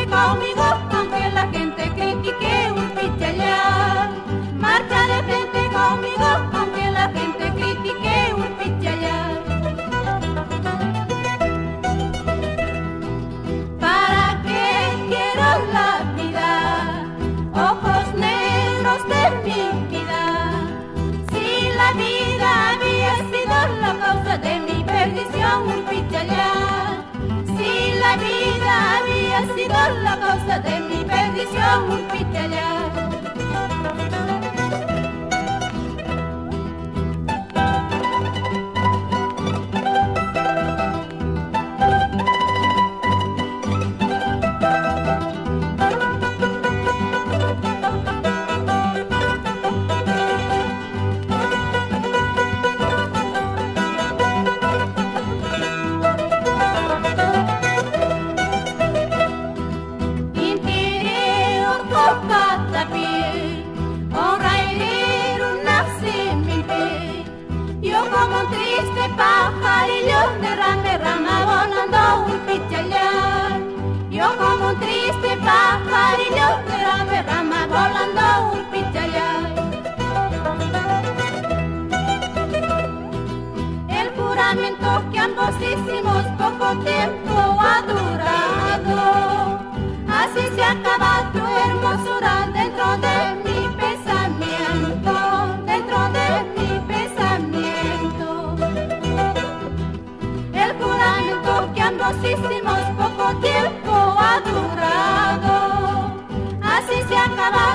conmigo, aunque la gente critique un pichallar. Marcha de frente conmigo, aunque la gente critique un pichallar. ¿Para qué quiero la vida? Ojos negros de mi vida. Si la vida había sido la causa de mi perdición, un pichallar. Si la vida había sido la causa de mi perdición, un pichallar. Como un triste pajarillo de rama volando un pichallar. Yo como un triste pajarillo de rama volando un pichallar. El juramento que ambos hicimos poco tiempo ha durado. Así se acaba tu hermosura dentro de mi pensamiento, dentro de mi pensamiento. El juramento que ambos hicimos poco tiempo ha durado. Así se acaba